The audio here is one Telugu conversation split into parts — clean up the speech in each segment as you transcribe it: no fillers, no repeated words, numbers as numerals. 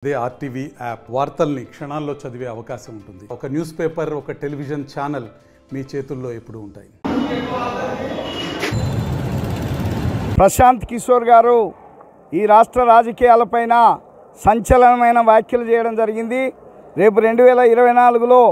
అదే ఆర్టీవీ యాప్ వార్తల్ని క్షణాల్లో చదివే అవకాశం ఉంటుంది. ఒక న్యూస్ పేపర్, ఒక టెలివిజన్ ఛానల్ మీ చేతుల్లో ఎప్పుడూ ఉంటాయి. ప్రశాంత్ కిషోర్ గారు ఈ రాష్ట్ర రాజకీయాలపైన సంచలనమైన వ్యాఖ్యలు చేయడం జరిగింది. రేపు 2024లో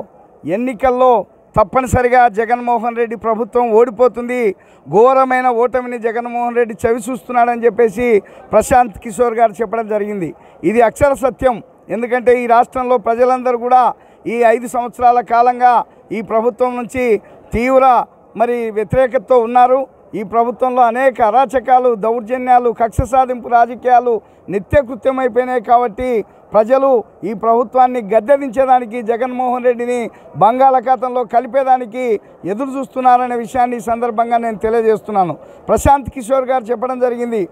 ఎన్నికల్లో తప్పనిసరిగా జగన్మోహన్ రెడ్డి ప్రభుత్వం ఓడిపోతుంది, ఘోరమైన ఓటమిని జగన్మోహన్ రెడ్డి చవిచూస్తున్నాడని చెప్పేసి ప్రశాంత్ కిషోర్ గారు చెప్పడం జరిగింది. ఇది అక్షర సత్యం. ఎందుకంటే ఈ రాష్ట్రంలో ప్రజలందరూ కూడా ఈ 5 సంవత్సరాల కాలంగా ఈ ప్రభుత్వం నుంచి తీవ్ర వ్యతిరేకతతో ఉన్నారు. ఈ ప్రభుత్వంలో అనేక అరాచకాలు, దౌర్జన్యాలు, కక్ష సాధింపు రాజకీయాలు నిత్యకృత్యమైపోయినాయి. కాబట్టి ప్రజలు ఈ ప్రభుత్వాన్ని గద్దెదించేదానికి, జగన్మోహన్ రెడ్డిని బంగాళాఖాతంలో కలిపేదానికి ఎదురు చూస్తున్నారనే విషయాన్ని ఈ సందర్భంగా నేను తెలియజేస్తున్నాను. ప్రశాంత్ కిషోర్ గారు చెప్పడం జరిగింది,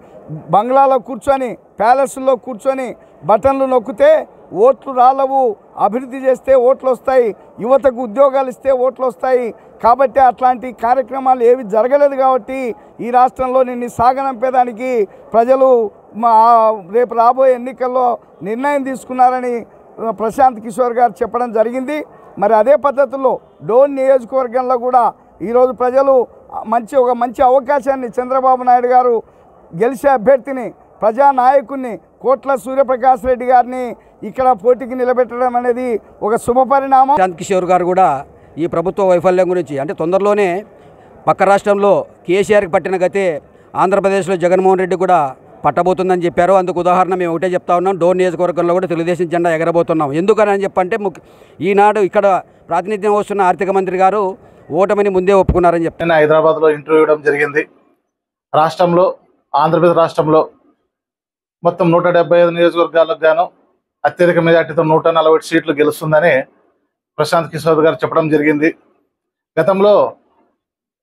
బంగ్లాలో కూర్చొని, ప్యాలెస్లో కూర్చొని బటన్లు నొక్కితే ఓట్లు రాలవు, అభివృద్ధి చేస్తే ఓట్లు వస్తాయి, యువతకు ఉద్యోగాలు ఇస్తే ఓట్లు వస్తాయి. కాబట్టి అట్లాంటి కార్యక్రమాలు ఏవి జరగలేదు. కాబట్టి ఈ రాష్ట్రంలో నిన్ను సాగనంపేదానికి ప్రజలు రేపు రాబోయే ఎన్నికల్లో నిర్ణయం తీసుకున్నారని ప్రశాంత్ కిషోర్ గారు చెప్పడం జరిగింది. అదే పద్ధతుల్లో డోన్ నియోజకవర్గంలో కూడా ఈరోజు ప్రజలు ఒక మంచి అవకాశాన్ని, చంద్రబాబు నాయుడు గారు గెలిచే అభ్యర్థిని, ప్రజానాయకుడిని కోట్ల సూర్యప్రకాష్ రెడ్డి గారిని ఇక్కడ పోటీకి నిలబెట్టడం అనేది ఒక శుభపరిణామం. ప్రశాంత్ కిషోర్ గారు కూడా ఈ ప్రభుత్వ వైఫల్యం గురించి, అంటే తొందరలోనే పక్క రాష్ట్రంలో కేసీఆర్కి పట్టిన గతే ఆంధ్రప్రదేశ్లో జగన్మోహన్ రెడ్డి కూడా పట్టబోతుందని చెప్పారు. అందుకు ఉదాహరణ మేము ఒకటే చెప్తా ఉన్నాం, డోన్ నియోజకవర్గంలో కూడా తెలుగుదేశం జెండా ఎగరబోతున్నాం. ఎందుకని చెప్పంటే ఈనాడు ఇక్కడ ప్రాతినిధ్యం వస్తున్న ఆర్థిక మంత్రి గారు ఓటమిని ముందే ఒప్పుకున్నారని చెప్పి నేను హైదరాబాద్లో ఇంటర్వ్యూ ఇవ్వడం జరిగింది. రాష్ట్రంలో, ఆంధ్రప్రదేశ్ రాష్ట్రంలో మొత్తం 175 నియోజకవర్గాలకు గాను అత్యధిక మెజార్టీతో 140 సీట్లు గెలుస్తుందని ప్రశాంత్ కిషోర్ గారు చెప్పడం జరిగింది. గతంలో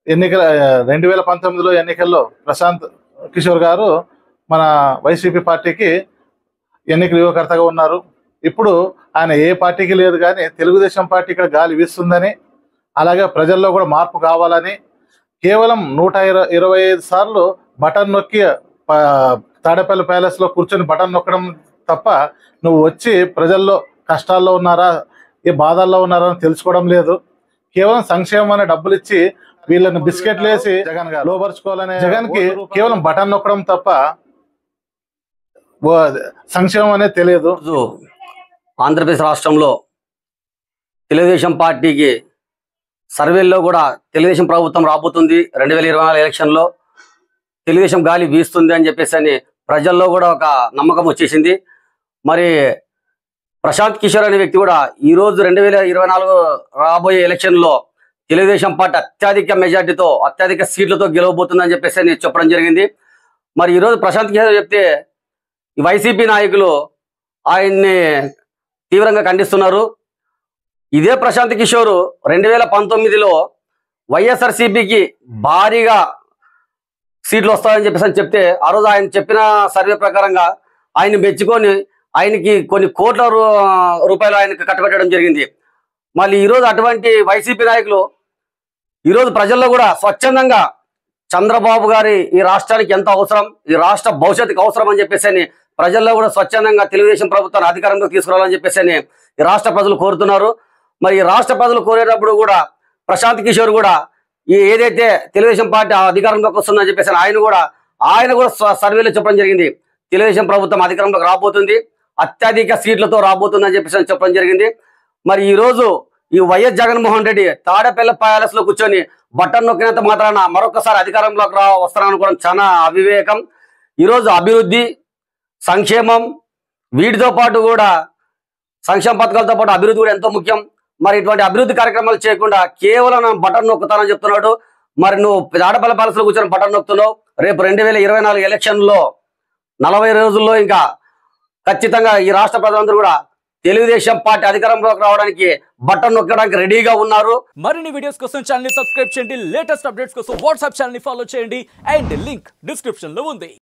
2019లో ఎన్నికల్లో ప్రశాంత్ కిషోర్ గారు మన వైసీపీ పార్టీకి ఎన్నికల యువకర్తగా ఉన్నారు. ఇప్పుడు ఆయన ఏ పార్టీకి లేదు, కానీ తెలుగుదేశం పార్టీ ఇక్కడ గాలి వీస్తుందని, అలాగే ప్రజల్లో కూడా మార్పు కావాలని కేవలం 125 సార్లు బటన్ నొక్కి తాడేపల్లి ప్యాలెస్లో కూర్చొని బటన్ నొక్కడం తప్ప నువ్వు వచ్చి ప్రజల్లో కష్టాల్లో ఉన్నారా, ఏ బాధల్లో ఉన్నారా అని తెలుసుకోవడం లేదు. కేవలం సంక్షేమం అనే డబ్బులు ఇచ్చి వీళ్ళని బిస్కెట్లు వేసి జగన్ గారు లోపరుచుకోవాలనే జగన్కి కేవలం బటన్ నొక్కడం తప్ప సంక్షేమం అనేది తెలియదు. ఆంధ్రప్రదేశ్ రాష్ట్రంలో తెలుగుదేశం పార్టీకి సర్వేల్లో కూడా తెలుగుదేశం ప్రభుత్వం రాబోతుంది, 2024 ఎలక్షన్లో తెలుగుదేశం గాలి వీస్తుంది అని చెప్పేసి ప్రజల్లో కూడా ఒక నమ్మకం వచ్చేసింది. మరి ప్రశాంత్ కిషోర్ అనే వ్యక్తి కూడా ఈరోజు 2024 రాబోయే ఎలక్షన్లో తెలుగుదేశం పార్టీ అత్యధిక మెజార్టీతో, అత్యధిక సీట్లతో గెలవబోతుందని చెప్పేసి చెప్పడం జరిగింది. మరి ఈరోజు ప్రశాంత్ కిషోర్ చెప్తే ఈ వైసీపీ నాయకులు ఆయన్ని తీవ్రంగా ఖండిస్తున్నారు. ఇదే ప్రశాంత్ కిషోర్ 2019లో వైఎస్ఆర్సీపీకి భారీగా సీట్లు వస్తాయని చెప్పేసి చెప్తే, ఆ రోజు ఆయన చెప్పిన సర్వే ప్రకారంగా ఆయన మెచ్చుకొని ఆయనకి కొన్ని కోట్ల రూపాయలు ఆయనకి కట్టబెట్టడం జరిగింది. మళ్ళీ ఈరోజు అటువంటి వైసీపీ నాయకులు ఈరోజు ప్రజల్లో కూడా స్వచ్ఛందంగా చంద్రబాబు గారి ఈ రాష్ట్రానికి ఎంత అవసరం, ఈ రాష్ట్ర భవిష్యత్తుకి అవసరం అని చెప్పేసి ప్రజల్లో కూడా స్వచ్ఛందంగా తెలుగుదేశం ప్రభుత్వాన్ని అధికారంలోకి తీసుకురావాలని చెప్పేసి ఈ రాష్ట్ర ప్రజలు కోరుతున్నారు. మరి ఈ రాష్ట్ర ప్రజలు కోరేటప్పుడు కూడా ప్రశాంత్ కిషోర్ కూడా ఏదైతే తెలుగుదేశం పార్టీ అధికారంలోకి వస్తుందని చెప్పేసి ఆయన కూడా సర్వేలో చెప్పడం జరిగింది, తెలుగుదేశం ప్రభుత్వం అధికారంలోకి రాబోతుంది, అత్యధిక సీట్లతో రాబోతుందని చెప్పేసి చెప్పడం జరిగింది. మరి ఈరోజు ఈ వైఎస్ జగన్మోహన్ రెడ్డి తాడేపల్లి ప్యాలెస్ లో కూర్చొని బటన్ నొక్కినంత మాత్రాన మరొకసారి అధికారంలోకి వస్తారనుకోవడం చాలా అవివేకం. ఈరోజు అభివృద్ధి, సంక్షేమం, వీటితో పాటు కూడా సంక్షేమ పథకాలతో పాటు అభివృద్ధి కూడా ఎంతో ముఖ్యం. మరి ఇటువంటి అభివృద్ధి కార్యక్రమాలు చేయకుండా కేవలం బటన్ నొక్కుతానని చెప్తున్నాడు. మరి నువ్వు తాడేపల్లి ప్యాలెస్ లో కూర్చొని బటన్ నొక్కుతున్నావు. రేపు 2024 ఎలక్షన్లో 40 రోజుల్లో ఇంకా ఖచ్చితంగా ఈ రాష్ట్ర ప్రజలందరూ కూడా తెలుగుదేశం పార్టీ అధికారంలోకి రావడానికి బటన్ నొక్కడానికి రెడీగా ఉన్నారు. మరిన్ని వీడియోస్ కోసం ఛానల్ ని సబ్స్క్రైబ్ చేయండి, లేటెస్ట్ అప్డేట్స్ కోసం వాట్సాప్ ఛానల్ ని ఫాలో చేయండి, అండ్ లింక్ డిస్క్రిప్షన్ లో ఉంది.